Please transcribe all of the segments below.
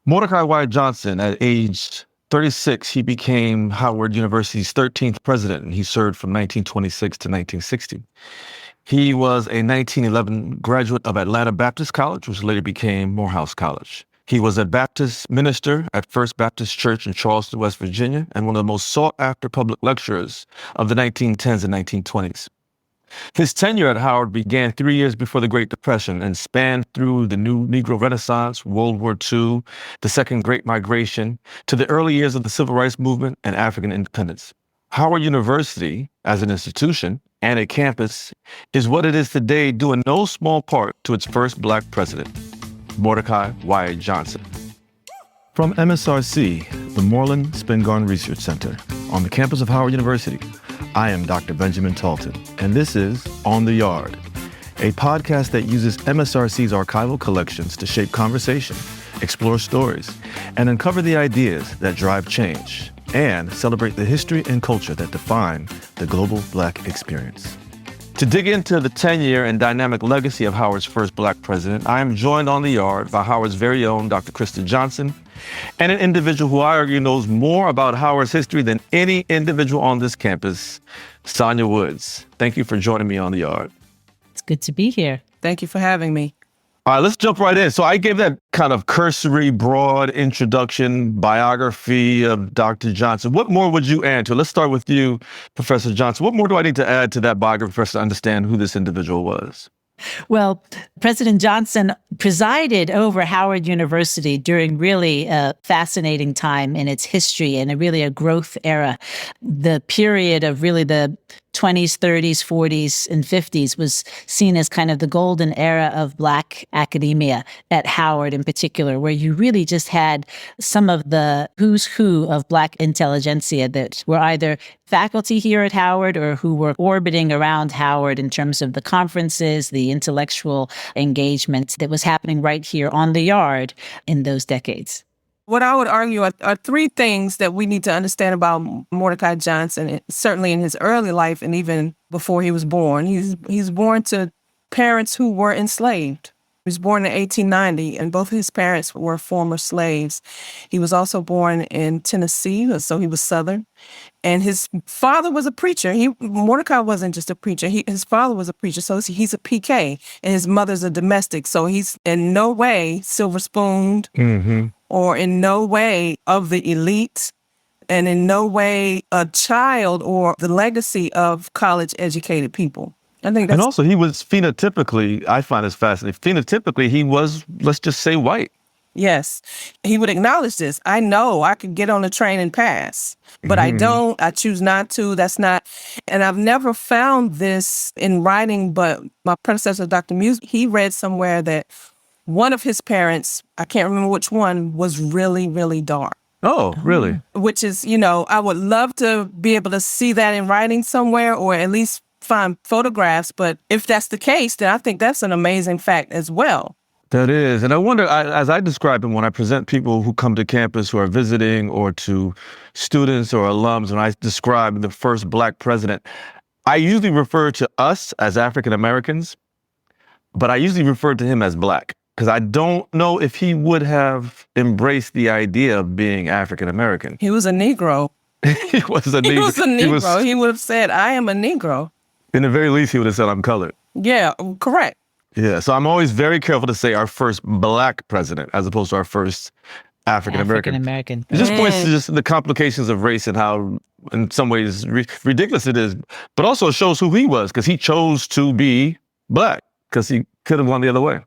Mordecai Wyatt Johnson, at age 36, he became Howard University's 13th president, and he served from 1926 to 1960. He was a 1911 graduate of Atlanta Baptist College, which later became Morehouse College. He was a Baptist minister at First Baptist Church in Charleston, West Virginia, and one of the most sought-after public lecturers of the 1910s and 1920s. His tenure at Howard began 3 years before the Great Depression and spanned through the new Negro Renaissance, World War II, the Second Great Migration, to the early years of the Civil Rights Movement and African independence. Howard University, as an institution and a campus, is what it is today, due in no small part to its first Black president, Mordecai Wyatt Johnson. From MSRC, the Moorland-Spingarn Research Center, on the campus of Howard University, I am Dr. Benjamin Talton, and this is On the Yard, a podcast that uses MSRC's archival collections to shape conversation, explore stories, and uncover the ideas that drive change, and celebrate the history and culture that define the global Black experience. To dig into the tenure and dynamic legacy of Howard's first Black president, I am joined on the yard by Howard's very own Dr. Krista Johnson, and an individual who I argue knows more about Howard's history than any individual on this campus, Sonja Woods. Thank you for joining me on the yard. It's good to be here. Thank you for having me. All right, let's jump right in. So I gave that kind of cursory, broad introduction, biography of Dr. Johnson. What more would you add to it? Let's start with you, Professor Johnson. What more do I need to add to that biography for us to understand who this individual was? Well, President Johnson presided over Howard University during really a fascinating time in its history and a growth era. The period of really the 20s, 30s, 40s, and 50s was seen as kind of the golden era of Black academia at Howard in particular, where you really just had some of the who's who of Black intelligentsia that were either faculty here at Howard or who were orbiting around Howard in terms of the conferences, the intellectual engagement that was happening right here on the yard in those decades. What I would argue are three things that we need to understand about Mordecai Johnson, certainly in his early life and even before he was born. He's born to parents who were enslaved. He was born in 1890, and both of his parents were former slaves. He was also born in Tennessee, so he was Southern. And his father was a preacher. Mordecai wasn't just a preacher. His father was a preacher, so he's a PK, and his mother's a domestic. So he's in no way silver-spooned or in no way of the elite, and in no way a child or the legacy of college-educated people. I think that's... And also, he was phenotypically, I find this fascinating, phenotypically, he was, let's just say, white. Yes. He would acknowledge this. I know I could get on a train and pass, but I don't. I choose not to. That's not. And I've never found this in writing, but my predecessor, Dr. Muse, he read somewhere that one of his parents, I can't remember which one, was really, really dark. Oh, really? Which is, I would love to be able to see that in writing somewhere, or at least find photographs. But if that's the case, then I think that's an amazing fact as well. That is. And I wonder, as I describe them when I present people who come to campus who are visiting, or to students or alums, when I describe the first Black president, I usually refer to us as African Americans, but I usually refer to him as Black, because I don't know if he would have embraced the idea of being African American. He was a Negro. He was a Negro. He was a Negro. He would have said, I am a Negro. In the very least, he would have said, I'm colored. Yeah, correct. Yeah, so I'm always very careful to say our first Black president as opposed to our first African American. It just points to just the complications of race and how, in some ways, ridiculous it is. But also it shows who he was, because he chose to be Black, because he could have gone the other way.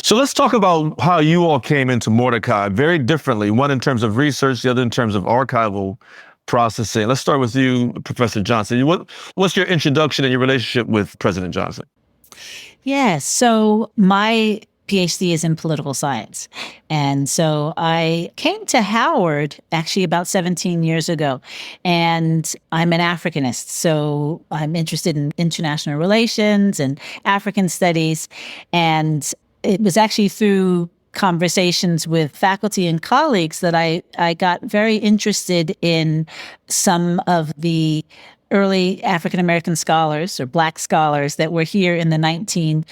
So let's talk about how you all came into Mordecai very differently, one in terms of research, the other in terms of archival processing. Let's start with you, Professor Johnson. What's your introduction and your relationship with President Johnson? Yes. So my PhD is in political science. And so I came to Howard actually about 17 years ago, and I'm an Africanist. So I'm interested in international relations and African studies. And it was actually through conversations with faculty and colleagues that I got very interested in some of the early African-American scholars or Black scholars that were here in the 1930s,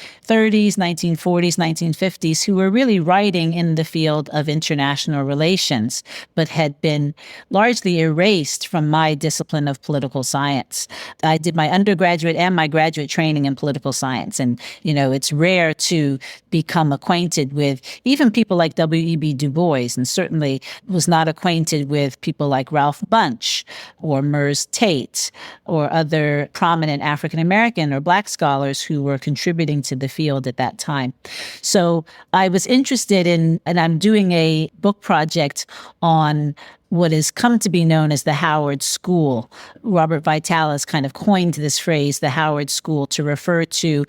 1940s, 1950s, who were really writing in the field of international relations, but had been largely erased from my discipline of political science. I did my undergraduate and my graduate training in political science. And, it's rare to become acquainted with even people like W.E.B. Du Bois, and certainly was not acquainted with people like Ralph Bunche or Murs Tate or other prominent African-American or Black scholars who were contributing to the field at that time. So I was interested in, and I'm doing a book project on what has come to be known as the Howard School. Robert Vitalis kind of coined this phrase, the Howard School, to refer to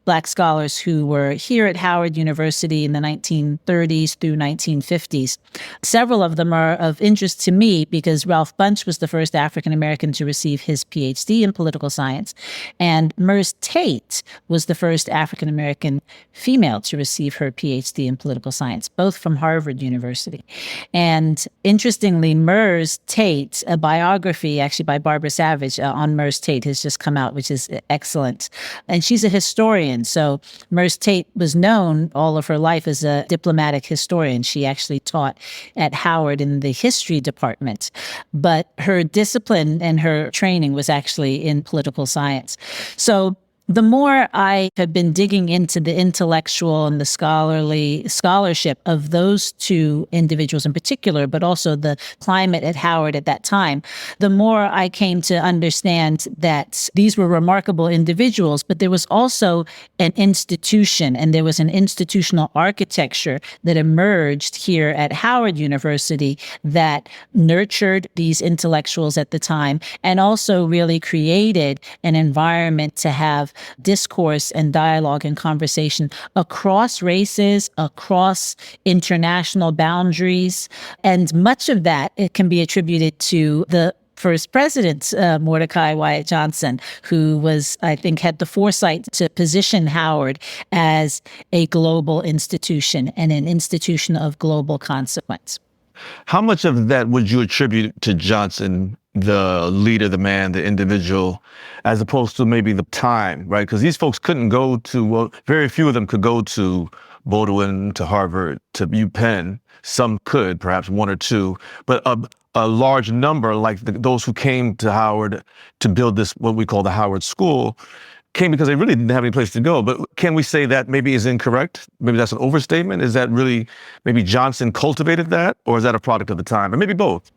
Black scholars who were here at Howard University in the 1930s through 1950s. Several of them are of interest to me because Ralph Bunche was the first African-American to receive his PhD in political science, and Murs Tate was the first African-American female to receive her PhD in political science, both from Harvard University. And interestingly, Murs Tate, a biography actually by Barbara Savage on Murs Tate has just come out, which is excellent. And she's a historian. So Murs Tate was known all of her life as a diplomatic historian. She actually taught at Howard in the history department. But her discipline and her training was actually in political science. So the more I have been digging into the intellectual and the scholarship of those two individuals in particular, but also the climate at Howard at that time, the more I came to understand that these were remarkable individuals, but there was also an institution and there was an institutional architecture that emerged here at Howard University that nurtured these intellectuals at the time and also really created an environment to have discourse and dialogue and conversation across races, across international boundaries. And much of that, it can be attributed to the first president, Mordecai Wyatt Johnson, who was, I think, had the foresight to position Howard as a global institution and an institution of global consequence. How much of that would you attribute to Johnson, the leader, the man, the individual, as opposed to maybe the time, right? Because these folks couldn't go to, well, very few of them could go to Baldwin, to Harvard, to UPenn. Some could, perhaps one or two, but a large number, like those who came to Howard to build this, what we call the Howard School, came because they really didn't have any place to go. But can we say that maybe is incorrect? Maybe that's an overstatement? Is that really, maybe Johnson cultivated that? Or is that a product of the time? Or maybe both?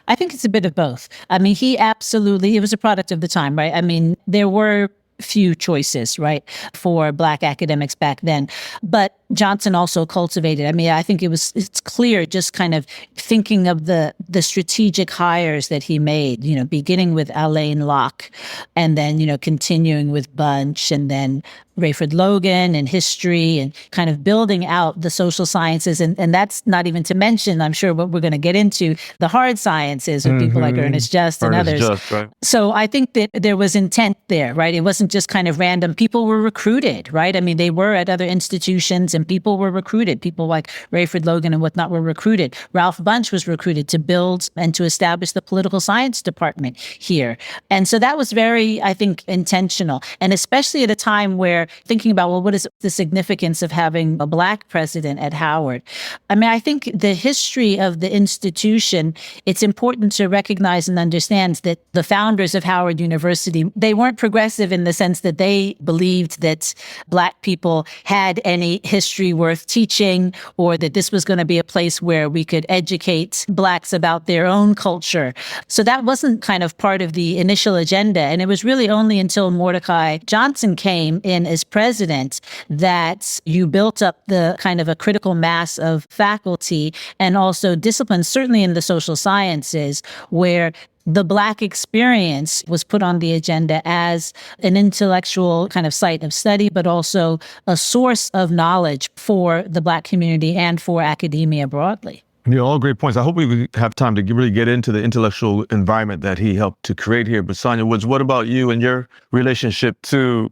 I think it's a bit of both. I mean, it was a product of the time, right? I mean, there were few choices, right, for Black academics back then. But Johnson also cultivated, I think it's clear just kind of thinking of the strategic hires that he made, beginning with Alain Locke and then, continuing with Bunche and then Rayford Logan and history and kind of building out the social sciences. And that's not even to mention, I'm sure what we're going to get into, the hard sciences with people like Ernest Just and others. Just, right. So I think that there was intent there, right? It wasn't just kind of random. People were recruited, right? I mean, they were at other institutions and people were recruited. People like Rayford Logan and whatnot were recruited. Ralph Bunche was recruited to build and to establish the political science department here. And so that was very, I think, intentional. And especially at a time where thinking about, well, what is the significance of having a Black president at Howard? I think the history of the institution, it's important to recognize and understand that the founders of Howard University, they weren't progressive in the sense that they believed that Black people had any history worth teaching or that this was going to be a place where we could educate Blacks about their own culture. So that wasn't kind of part of the initial agenda. And it was really only until Mordecai Johnson came in as president that you built up the kind of a critical mass of faculty and also disciplines, certainly in the social sciences, where the Black experience was put on the agenda as an intellectual kind of site of study, but also a source of knowledge for the Black community and for academia broadly. Yeah, all great points. I hope we have time to really get into the intellectual environment that he helped to create here. But Sonja Woods, what about you and your relationship to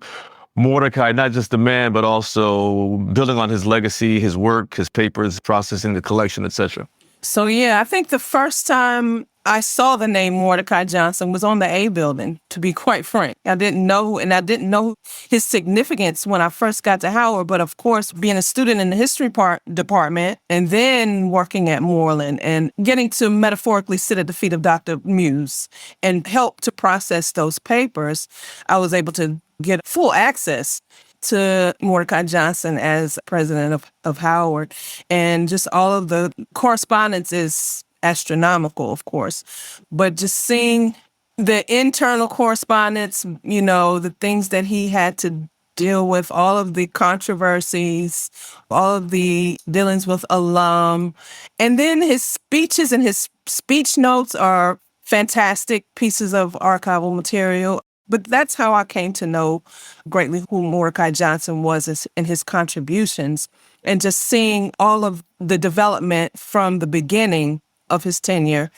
Mordecai, not just the man, but also building on his legacy, his work, his papers, processing the collection, etc.? So, yeah, I think the first time I saw the name Mordecai Johnson was on the A building, to be quite frank. I didn't know his significance when I first got to Howard. But of course, being a student in the history department and then working at Moorland and getting to metaphorically sit at the feet of Dr. Muse and help to process those papers, I was able to get full access to Mordecai Johnson as president of Howard. And just all of the correspondence is astronomical, of course, but just seeing the internal correspondence, the things that he had to deal with, all of the controversies, all of the dealings with alum, and then his speeches and his speech notes are fantastic pieces of archival material. But that's how I came to know greatly who Mordecai Johnson was and his contributions, and just seeing all of the development from the beginning of his tenure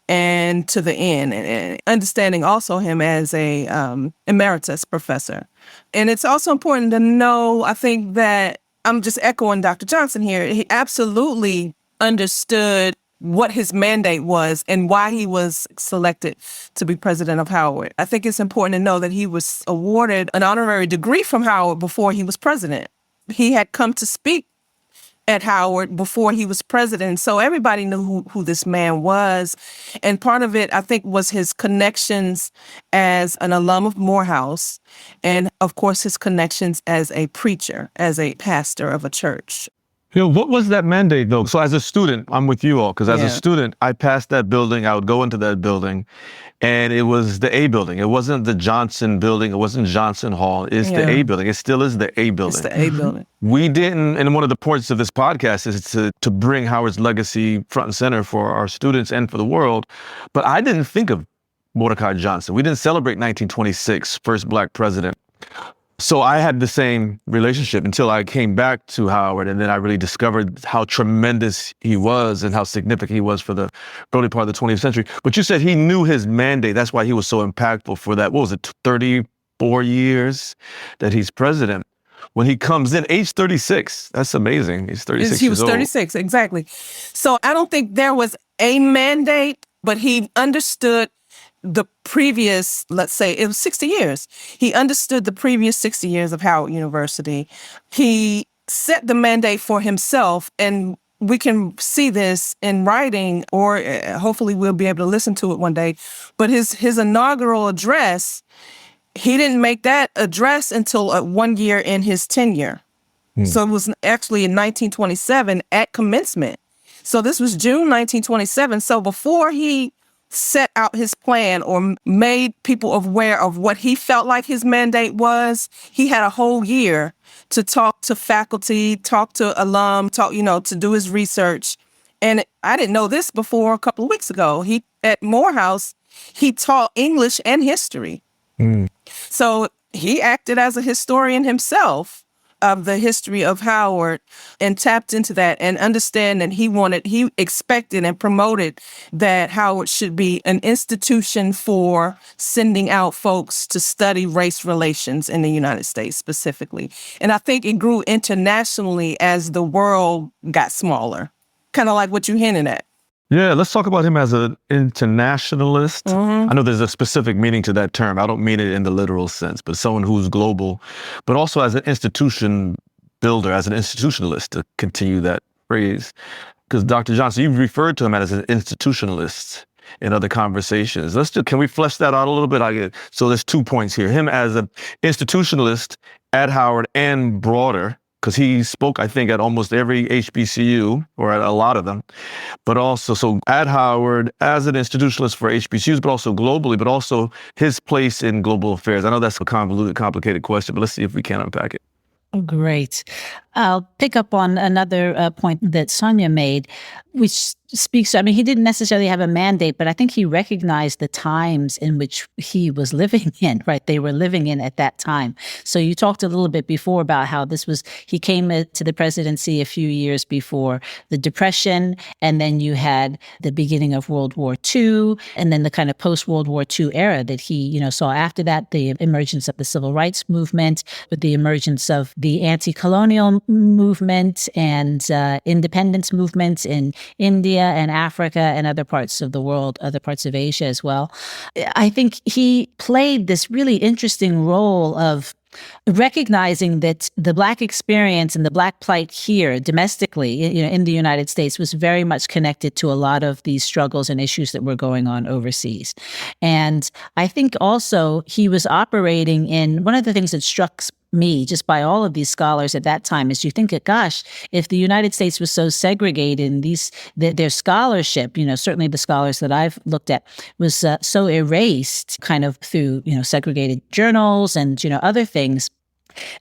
and to the end, and understanding also him as a emeritus professor. And it's also important to know, I think that I'm just echoing Dr. Johnson here, he absolutely understood what his mandate was and why he was selected to be president of Howard. I think it's important to know that he was awarded an honorary degree from Howard before he was president. He had come to speak at Howard before he was president. So everybody knew who this man was. And part of it, I think, was his connections as an alum of Morehouse. And of course, his connections as a preacher, as a pastor of a church. What was that mandate, though? So as a student, I'm with you all, because as a student, I passed that building. I would go into that building, and it was the A building. It wasn't the Johnson building. It wasn't Johnson Hall. It's the A building. It still is the A building. It's the A building. We didn't, and one of the points of this podcast is to bring Howard's legacy front and center for our students and for the world. But I didn't think of Mordecai Johnson. We didn't celebrate 1926, first Black president. So I had the same relationship until I came back to Howard, and then I really discovered how tremendous he was and how significant he was for the early part of the 20th century. But you said he knew his mandate. That's why he was so impactful for that, 34 years that he's president. When he comes in, age 36, that's amazing. He's 36 He was years old. 36, exactly. So I don't think there was a mandate, but he understood the previous, let's say, it was 60 years. He understood the previous 60 years of Howard University. He set the mandate for himself, and we can see this in writing, or hopefully we'll be able to listen to it one day. But his inaugural address, he didn't make that address until 1 year in his tenure. So it was actually in 1927 at commencement. So this was June 1927. So before he set out his plan or made people aware of what he felt like his mandate was, he had a whole year to talk to faculty, talk to alum, to do his research. And I didn't know this before a couple of weeks ago. At Morehouse, he taught English and history. So he acted as a historian himself of the history of Howard and tapped into that and understand that he expected and promoted that Howard should be an institution for sending out folks to study race relations in the United States specifically. And I think it grew internationally as the world got smaller, kind of like what you hinted at. Yeah, let's talk about him as an internationalist. I know there's a specific meaning to that term. I don't mean it in the literal sense, but someone who's global, but also as an institution builder, as an institutionalist, to continue that phrase. Because Dr. Johnson, you've referred to him as an institutionalist in other conversations. Can we flesh that out a little bit? So there's 2 points here. Him as an institutionalist at Howard and broader, because he spoke, I think, at almost every HBCU, or at a lot of them, but also, so at Howard, as an institutionalist for HBCUs, but also globally, but also his place in global affairs. I know that's a convoluted, complicated question, but let's see if we can unpack it. Oh, great. I'll pick up on another point that Sonja made, which speaks, he didn't necessarily have a mandate, but I think he recognized the times in which he was living in, right? They were living in at that time. So you talked a little bit before about how he came to the presidency a few years before the Depression, and then you had the beginning of World War II, and then the kind of post-World War II era that he, saw after that, the emergence of the Civil Rights Movement, with the emergence of the anti-colonial movement and independence movements in India and Africa and other parts of the world, other parts of Asia as well. I think he played this really interesting role of recognizing that the Black experience and the Black plight here domestically, in the United States, was very much connected to a lot of these struggles and issues that were going on overseas. And I think also he was operating in one of the things that struck me just by all of these scholars at that time is you think, gosh, if the United States was so segregated and their scholarship, certainly the scholars that I've looked at, was so erased kind of through, segregated journals and, other things.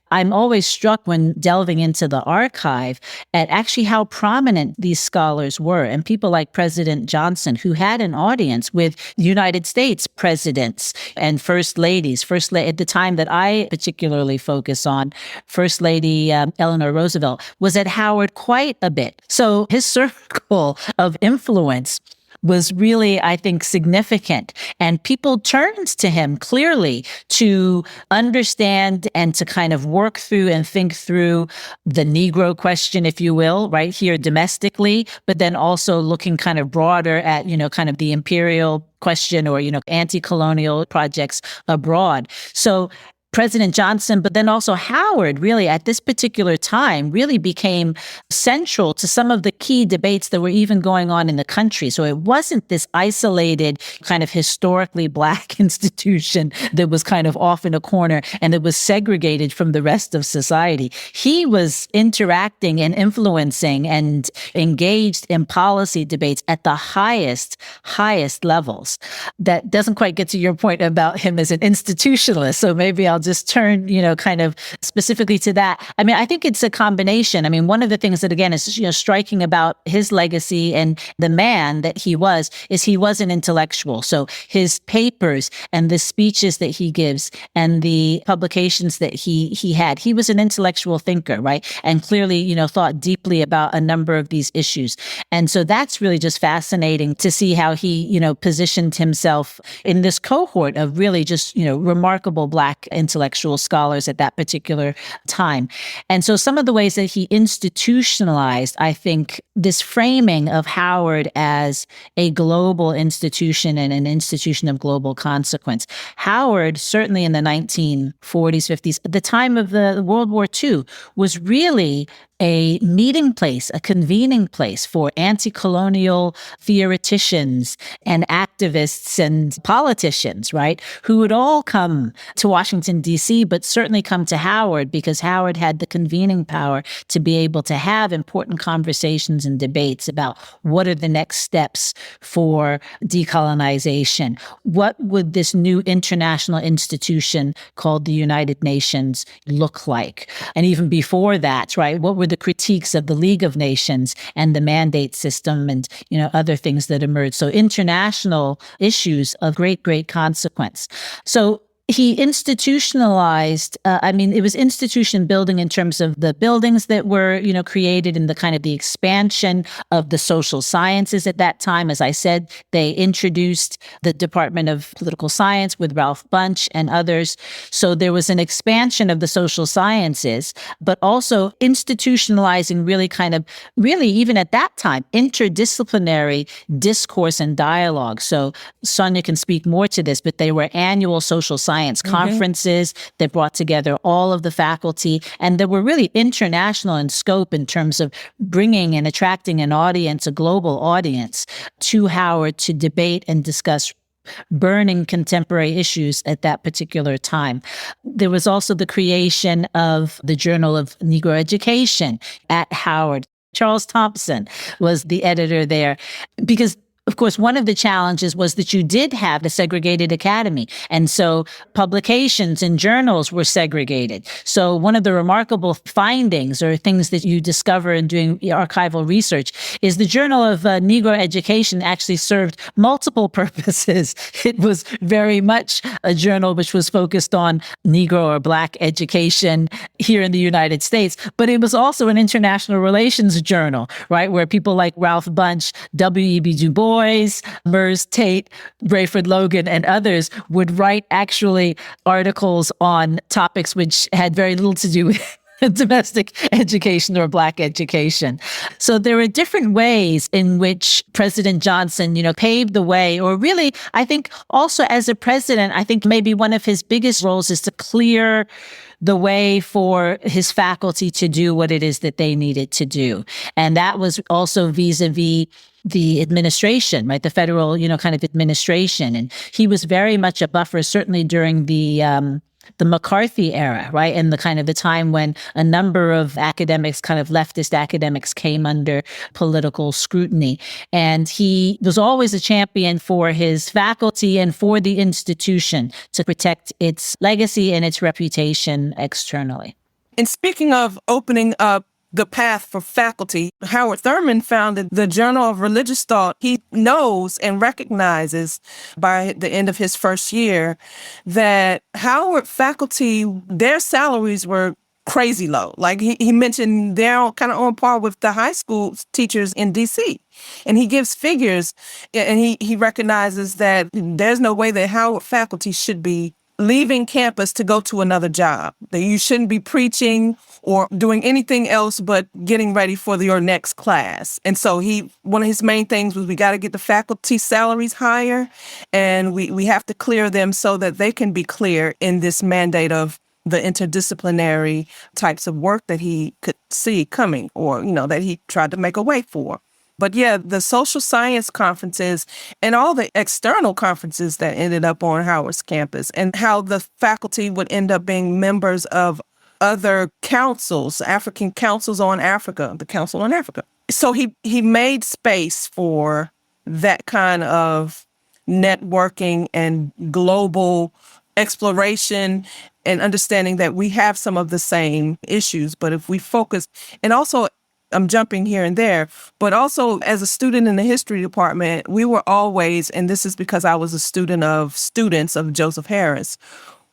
I'm always struck when delving into the archive at actually how prominent these scholars were, and people like President Johnson, who had an audience with United States presidents and first ladies. At the time that I particularly focus on, First Lady Eleanor Roosevelt was at Howard quite a bit. So his circle of influence was really, I think, significant. And people turned to him clearly to understand and to kind of work through and think through the Negro question, if you will, right here domestically, but then also looking kind of broader at, kind of the imperial question or, anti-colonial projects abroad. So President Johnson, but then also Howard, really at this particular time, really became central to some of the key debates that were even going on in the country. So it wasn't this isolated kind of historically Black institution that was kind of off in a corner and it was segregated from the rest of society. He was interacting and influencing and engaged in policy debates at the highest levels. That doesn't quite get to your point about him as an institutionalist. So maybe I'll just turn, kind of specifically to that. I mean, I think it's a combination. I mean, one of the things that, again, is, striking about his legacy and the man that he was is he was an intellectual. So his papers and the speeches that he gives and the publications that he had, he was an intellectual thinker, right? And clearly, thought deeply about a number of these issues. And so that's really just fascinating to see how he, positioned himself in this cohort of really just, remarkable Black intellectual scholars at that particular time. And so some of the ways that he institutionalized, I think, this framing of Howard as a global institution and an institution of global consequence. Howard, certainly in the 1940s, 50s, at the time of the World War II, was really a meeting place, a convening place for anti-colonial theoreticians and activists and politicians, right? Who would all come to Washington, D.C., but certainly come to Howard because Howard had the convening power to be able to have important conversations and debates about what are the next steps for decolonization. What would this new international institution called the United Nations look like? And even before that, right, what were the critiques of the League of Nations and the mandate system and, other things that emerged? So international issues of great consequence. So he institutionalized, it was institution building in terms of the buildings that were, created in the kind of the expansion of the social sciences at that time. As I said, they introduced the Department of Political Science with Ralph Bunche and others. So there was an expansion of the social sciences, but also institutionalizing really even at that time, interdisciplinary discourse and dialogue. So Sonja can speak more to this, but they were annual social science conferences that brought together all of the faculty, and that were really international in scope in terms of bringing and attracting an audience, a global audience, to Howard to debate and discuss burning contemporary issues at that particular time. There was also the creation of the Journal of Negro Education at Howard. Charles Thompson was the editor there because, of course, one of the challenges was that you did have a segregated academy. And so publications and journals were segregated. So one of the remarkable findings or things that you discover in doing archival research is the Journal of Negro Education actually served multiple purposes. It was very much a journal which was focused on Negro or Black education here in the United States, but it was also an international relations journal, right, where people like Ralph Bunche, W.E.B. Du Bois, Mers Tate, Rayford Logan, and others would write actually articles on topics which had very little to do domestic education or Black education. So there are different ways in which President Johnson, paved the way, or really, I think also as a president, I think maybe one of his biggest roles is to clear the way for his faculty to do what it is that they needed to do. And that was also vis-a-vis the administration, right? The federal, kind of administration. And he was very much a buffer, certainly during the McCarthy era, right? And the kind of the time when a number of academics, kind of leftist academics, came under political scrutiny. And he was always a champion for his faculty and for the institution to protect its legacy and its reputation externally. And speaking of opening up the path for faculty, Howard Thurman founded the Journal of Religious Thought. He knows and recognizes by the end of his first year that Howard faculty, their salaries were crazy low. Like he mentioned, they're kind of on par with the high school teachers in D.C. And he gives figures, and he recognizes that there's no way that Howard faculty should be leaving campus to go to another job, that you shouldn't be preaching or doing anything else but getting ready for your next class. And so one of his main things was we got to get the faculty salaries higher, and we have to clear them so that they can be clear in this mandate of the interdisciplinary types of work that he could see coming, or, that he tried to make a way for. But yeah, the social science conferences and all the external conferences that ended up on Howard's campus, and how the faculty would end up being members of other councils, African councils on Africa, the Council on Africa. So he made space for that kind of networking and global exploration and understanding that we have some of the same issues, but if we focus, and also I'm jumping here and there, but also as a student in the history department, we were always, and this is because I was a student of students of Joseph Harris,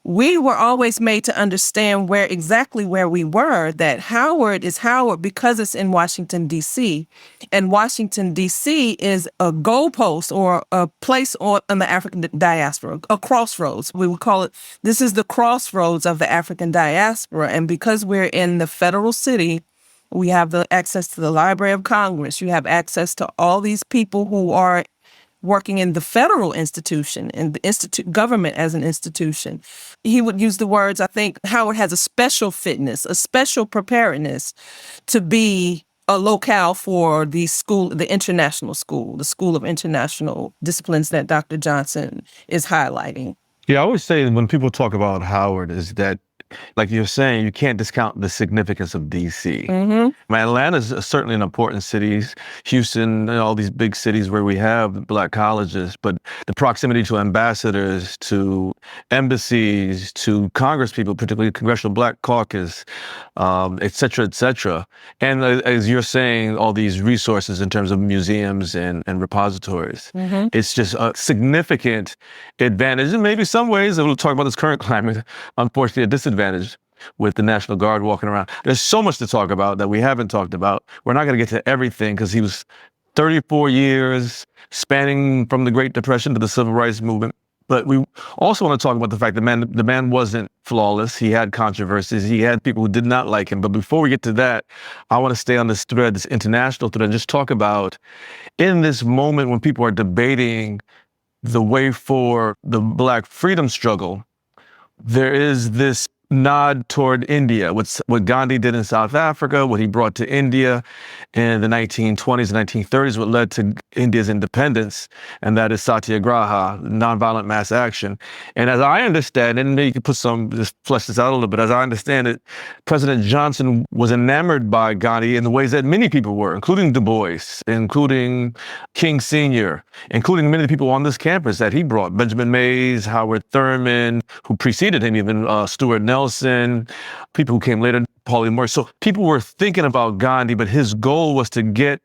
we were always made to understand exactly where we were, that Howard is Howard because it's in Washington, D.C. And Washington, D.C. is a goalpost or a place in the African diaspora, a crossroads. We would call it, this is the crossroads of the African diaspora. And because we're in the federal city, we have the access to the Library of Congress. You have access to all these people who are working in the federal institution and the government as an institution. He would use the words, I think Howard has a special fitness, a special preparedness to be a locale for the international school, the School of International Disciplines that Dr. Johnson is highlighting. Yeah, I always say when people talk about Howard is that, like you're saying, you can't discount the significance of D.C. Mm-hmm. Atlanta is certainly an important city. Houston, all these big cities where we have Black colleges, but the proximity to ambassadors, to embassies, to Congress people, particularly the Congressional Black Caucus, et cetera, et cetera. And as you're saying, all these resources in terms of museums and repositories. Mm-hmm. It's just a significant advantage. And maybe some ways, and we'll talk about this current climate, unfortunately, a disadvantage with the National Guard walking around. There's so much to talk about that we haven't talked about. We're not going to get to everything because he was 34 years spanning from the Great Depression to the Civil Rights Movement. But we also want to talk about the fact that the man wasn't flawless. He had controversies. He had people who did not like him. But before we get to that, I want to stay on this thread, this international thread, and just talk about in this moment when people are debating the way for the Black freedom struggle, there is this nod toward India, what Gandhi did in South Africa, what he brought to India in the 1920s and 1930s, what led to India's independence, and that is satyagraha, nonviolent mass action. And as I understand it, and maybe you could just flesh this out a little bit, as I understand it, President Johnson was enamored by Gandhi in the ways that many people were, including Du Bois, including King Sr., including many of the people on this campus that he brought, Benjamin Mays, Howard Thurman, who preceded him, even Stuart Nelson, people who came later, Pauline Moore. So people were thinking about Gandhi, but his goal was to get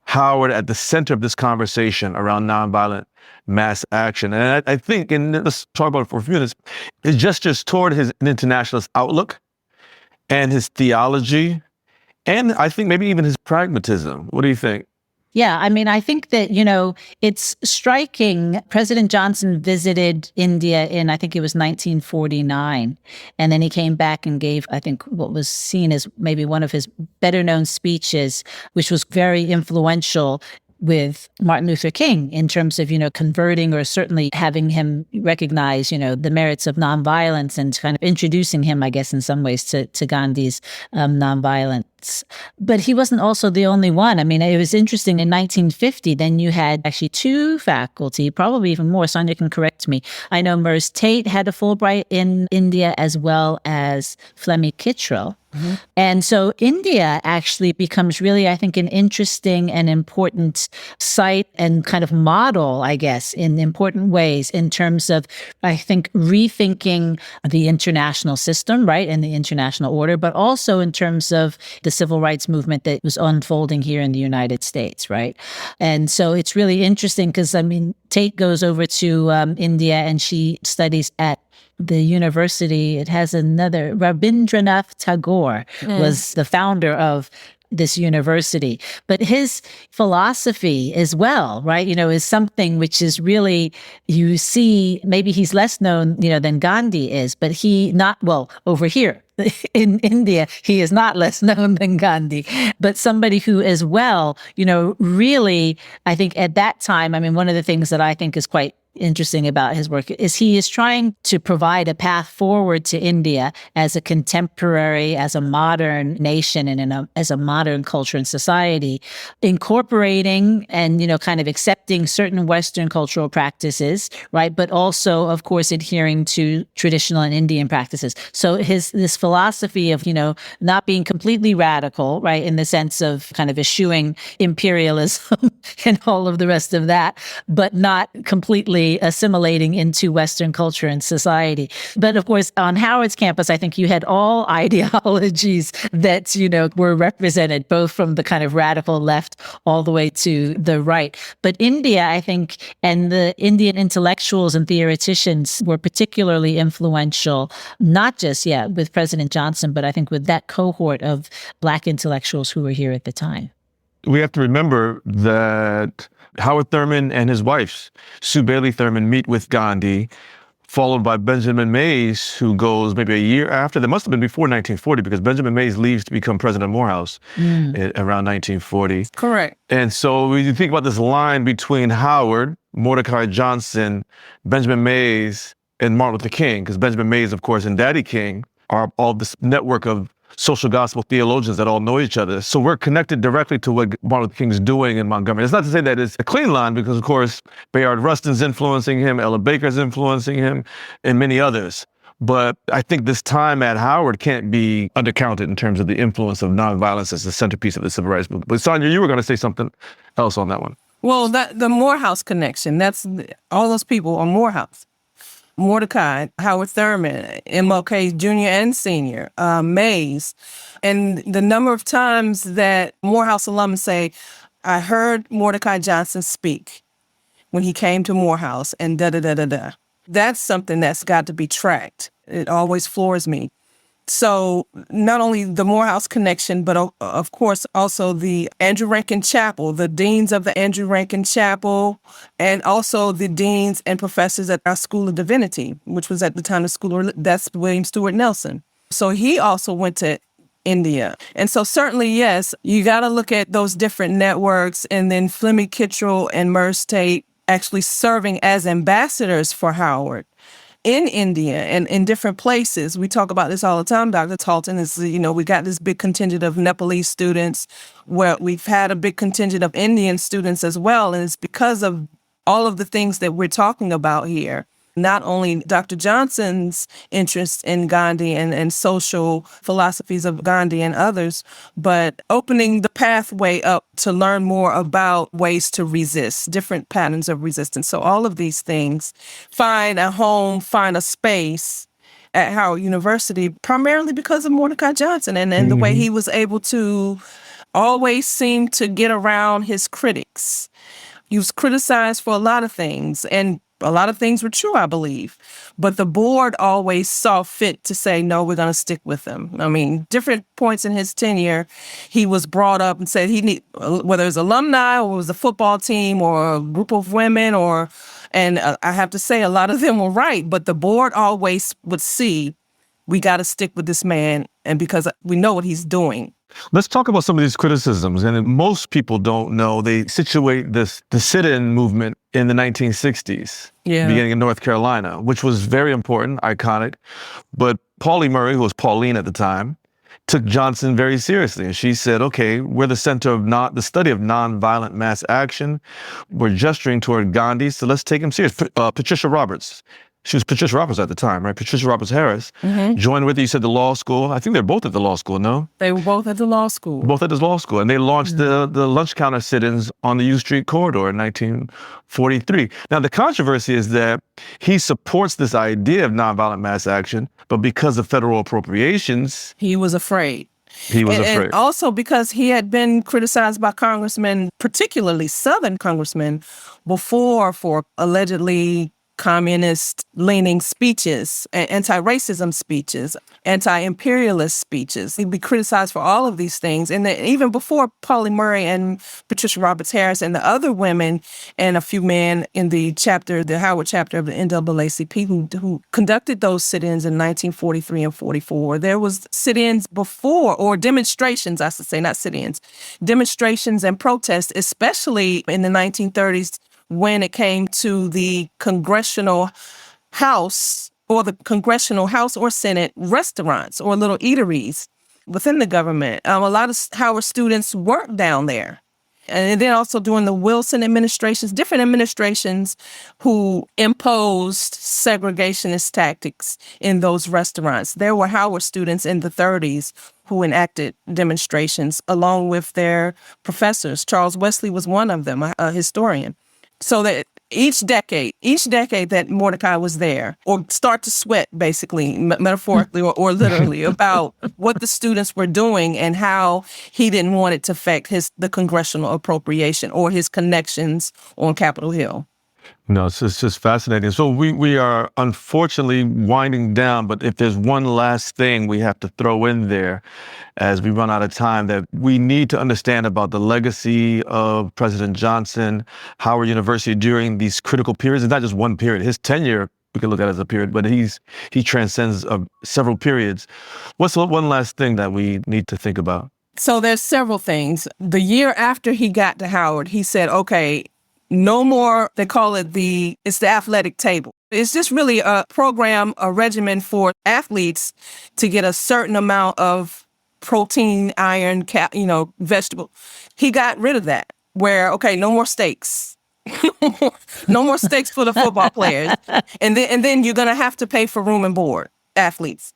Howard at the center of this conversation around nonviolent mass action. And I think, and let's talk about it for a few minutes, his gestures toward his internationalist outlook and his theology, and I think maybe even his pragmatism. What do you think? Yeah, I mean, I think that, it's striking. President Johnson visited India in, I think it was 1949. And then he came back and gave, I think, what was seen as maybe one of his better known speeches, which was very influential with Martin Luther King in terms of, converting or certainly having him recognize, the merits of nonviolence and kind of introducing him, I guess, in some ways to Gandhi's nonviolence. But he wasn't also the only one. I mean, it was interesting. In 1950, then you had actually two faculty, probably even more. Sonja can correct me. I know Mers Tate had a Fulbright in India, as well as Flemmie Kittrell. Mm-hmm. And so India actually becomes really, I think, an interesting and important site and kind of model, I guess, in important ways in terms of, I think, rethinking the international system, right, and the international order, but also in terms of the civil rights movement that was unfolding here in the United States, right? And so it's really interesting because, I mean, Tate goes over to India and she studies at the university. It has another, Rabindranath Tagore was the founder of this university. But his philosophy as well, right, is something which is really, you see, maybe he's less known, than Gandhi is, but over here in India, he is not less known than Gandhi, but somebody who as well, really, I think at that time, I mean, one of the things that I think is quite interesting about his work is he is trying to provide a path forward to India as a contemporary, as a modern nation and as a modern culture and society, incorporating and, kind of accepting certain Western cultural practices, right? But also, of course, adhering to traditional and Indian practices. So this philosophy of, not being completely radical, right, in the sense of kind of eschewing imperialism and all of the rest of that, but not completely assimilating into Western culture and society. But of course, on Howard's campus, I think you had all ideologies that, were represented, both from the kind of radical left all the way to the right. But India, I think, and the Indian intellectuals and theoreticians were particularly influential, not just, with President Johnson, but I think with that cohort of Black intellectuals who were here at the time. We have to remember that Howard Thurman and his wife, Sue Bailey Thurman, meet with Gandhi, followed by Benjamin Mays, who goes maybe a year after. That must have been before 1940, because Benjamin Mays leaves to become president of Morehouse around 1940. Correct. And so when you think about this line between Howard, Mordecai Johnson, Benjamin Mays, and Martin Luther King, because Benjamin Mays, of course, and Daddy King are all this network of social gospel theologians that all know each other. So we're connected directly to what Martin Luther King's doing in Montgomery. It's not to say that it's a clean line, because, of course, Bayard Rustin's influencing him, Ella Baker's influencing him, and many others. But I think this time at Howard can't be undercounted in terms of the influence of nonviolence as the centerpiece of the civil rights movement. But Sonja, you were going to say something else on that one. Well, the Morehouse connection, that's all those people are Morehouse. Mordecai, Howard Thurman, MLK Jr. and Sr., Mays. And the number of times that Morehouse alums say, I heard Mordecai Johnson speak when he came to Morehouse and da-da-da-da-da. That's something that's got to be tracked. It always floors me. So not only the Morehouse connection, but of course also the Andrew Rankin Chapel, the deans of the Andrew Rankin Chapel, and also the deans and professors at our School of Divinity, which was at the time the school, that's William Stewart Nelson. So he also went to India. And so certainly, yes, you got to look at those different networks, and then Flemmie Kittrell and Mers Tate actually serving as ambassadors for Howard in India and in different places. We talk about this all the time. Dr. Talton is, we got this big contingent of Nepalese students, where we've had a big contingent of Indian students as well. And it's because of all of the things that we're talking about here. Not only Dr. Johnson's interest in Gandhi and social philosophies of Gandhi and others, but opening the pathway up to learn more about ways to resist, different patterns of resistance. So all of these things find a home, find a space at Howard University, primarily because of Mordecai Johnson and the way he was able to always seem to get around his critics. He was criticized for a lot of things, and A lot of things were true, I believe. But the board always saw fit to say, no, we're going to stick with him. I mean, different points in his tenure, he was brought up and said whether it was alumni or it was a football team or a group of women and I have to say a lot of them were right, but the board always would see, we got to stick with this man, and because we know what he's doing. Let's talk about some of these criticisms. And most people don't know, they situate the sit-in movement in the 1960s, beginning in North Carolina, which was very important, iconic. But Pauli Murray, who was Pauline at the time, took Johnson very seriously. And she said, okay, we're the center of the study of nonviolent mass action. We're gesturing toward Gandhi, so let's take him serious. Patricia Roberts. She was Patricia Roberts at the time, right? Patricia Roberts Harris joined with, you said, the law school. I think they're both at the law school, no? They were both at the law school. Both at the law school. And they launched the lunch counter sit-ins on the U Street corridor in 1943. Now, the controversy is that he supports this idea of nonviolent mass action, but because of federal appropriations, he was afraid. He was afraid. And also because he had been criticized by congressmen, particularly Southern congressmen, before for allegedly communist-leaning speeches, anti-racism speeches, anti-imperialist speeches. He'd be criticized for all of these things. And even before Pauli Murray and Patricia Roberts Harris and the other women and a few men in the Howard chapter of the NAACP who conducted those sit-ins in 1943 and 44, there was sit-ins before, or demonstrations, I should say, not sit-ins, demonstrations and protests, especially in the 1930s, when it came to the Congressional House or Senate restaurants or little eateries within the government. A lot of Howard students worked down there. And then also during the Wilson administrations, different administrations who imposed segregationist tactics in those restaurants. There were Howard students in the 30s who enacted demonstrations along with their professors. Charles Wesley was one of them, a historian. So that each decade that Mordecai was there, or start to sweat, basically, metaphorically or literally, about what the students were doing and how he didn't want it to affect the congressional appropriation or his connections on Capitol Hill. No, it's just fascinating. So we are unfortunately winding down, but if there's one last thing we have to throw in there as we run out of time that we need to understand about the legacy of President Johnson, Howard University during these critical periods, it's not just one period. His tenure, we can look at it as a period, but he transcends several periods. What's one last thing that we need to think about? So there's several things. The year after he got to Howard, he said, okay, no more, they call it it's the athletic table. It's just really a program, a regimen for athletes to get a certain amount of protein, iron, vegetable. He got rid of that, where, okay, no more steaks. No more steaks for the football players. And then you're going to have to pay for room and board, athletes.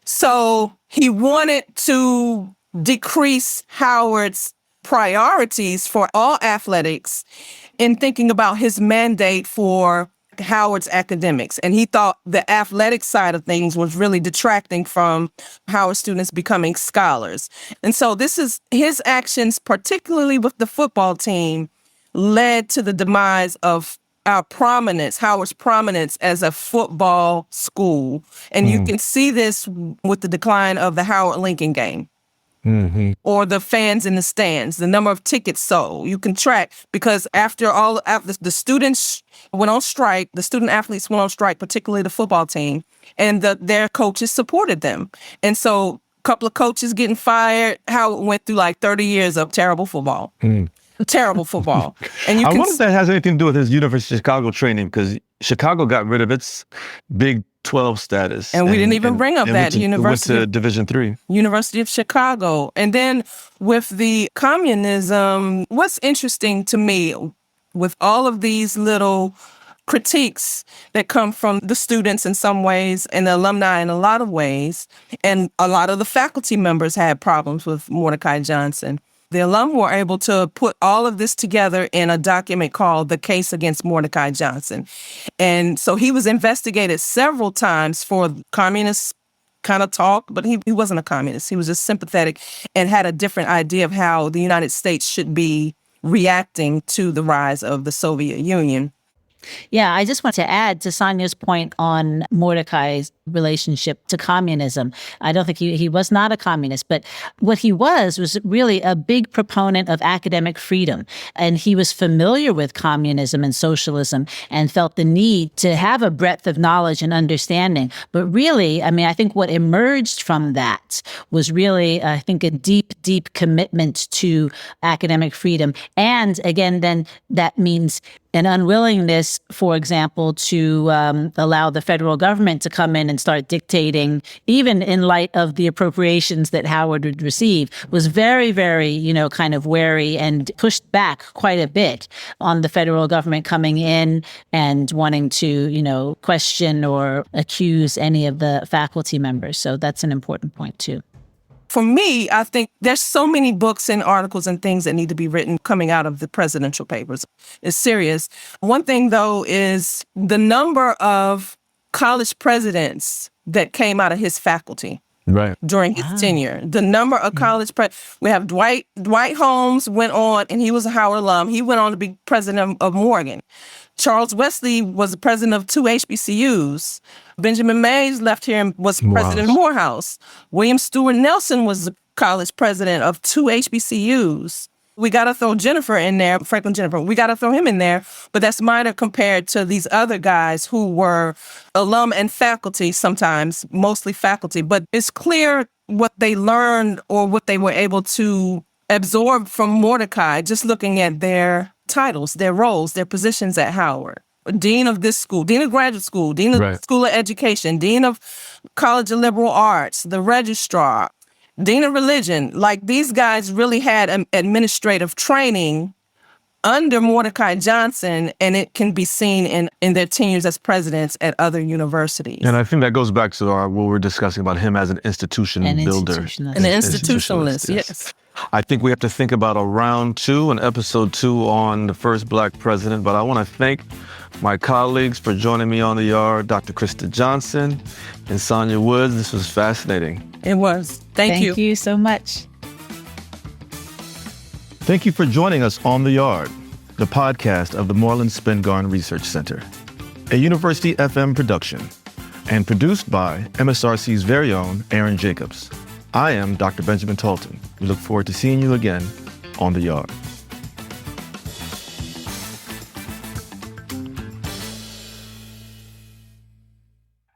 So he wanted to decrease Howard's priorities for all athletics in thinking about his mandate for Howard's academics. And he thought the athletic side of things was really detracting from Howard students becoming scholars. And so his actions, particularly with the football team, led to the demise of Howard's prominence as a football school. And you can see this with the decline of the Howard-Lincoln game. Mm-hmm. Or the fans in the stands, the number of tickets sold. You can track, because after the students went on strike, the student athletes went on strike, particularly the football team, and their coaches supported them. And so a couple of coaches getting fired. Howard went through like 30 years of terrible football. Terrible football. And I wonder if that has anything to do with his University of Chicago training, because Chicago got rid of its Big 12 status. And we didn't even bring up that University. Went to Division III. University of Chicago. And then with the communism, what's interesting to me with all of these little critiques that come from the students in some ways and the alumni in a lot of ways, and a lot of the faculty members had problems with Mordecai Johnson. The alum were able to put all of this together in a document called The Case Against Mordecai Johnson. And so he was investigated several times for communist kind of talk, but he wasn't a communist. He was just sympathetic and had a different idea of how the United States should be reacting to the rise of the Soviet Union. Yeah, I just want to add to Sonja's point on Mordecai's relationship to communism. I don't think he was not a communist, but what he was really a big proponent of academic freedom. And he was familiar with communism and socialism and felt the need to have a breadth of knowledge and understanding. But really, I mean, I think what emerged from that was really, I think, a deep, deep commitment to academic freedom. And again, then that means an unwillingness, for example, to allow the federal government to come in and start dictating, even in light of the appropriations that Howard would receive, was very, very, kind of wary and pushed back quite a bit on the federal government coming in and wanting to, question or accuse any of the faculty members. So that's an important point, too. For me, I think there's so many books and articles and things that need to be written coming out of the presidential papers. It's serious. One thing, though, is the number of college presidents that came out of his faculty during his tenure. The number of college we have Dwight Holmes went on, and he was a Howard alum. He went on to be president of Morgan. Charles Wesley was the president of 2 HBCUs. Benjamin Mays left here and was president of Morehouse. William Stewart Nelson was the college president of 2 HBCUs. We got to throw Jennifer in there, Franklin Jennifer. We got to throw him in there, but that's minor compared to these other guys who were alum and faculty sometimes, mostly faculty. But it's clear what they learned or what they were able to absorb from Mordecai, just looking at their titles, their roles, their positions at Howard. Dean of this school, Dean of graduate school, Dean of School of Education, Dean of College of Liberal Arts, the registrar, Dean of Religion. Like, these guys really had an administrative training under Mordecai Johnson, and it can be seen in their tenures as presidents at other universities. And I think that goes back to what we're discussing about him as an institution builder. An institutionalist, yes. I think we have to think about a round 2, an episode 2 on the first Black president. But I want to thank my colleagues for joining me on The Yard, Dr. Krista Johnson and Sonja Woods. This was fascinating. It was. Thank you. Thank you so much. Thank you for joining us on The Yard, the podcast of the Moorland-Spingarn Research Center, a University FM production, and produced by MSRC's very own Aaron Jacobs. I am Dr. Benjamin Talton. We look forward to seeing you again on The Yard.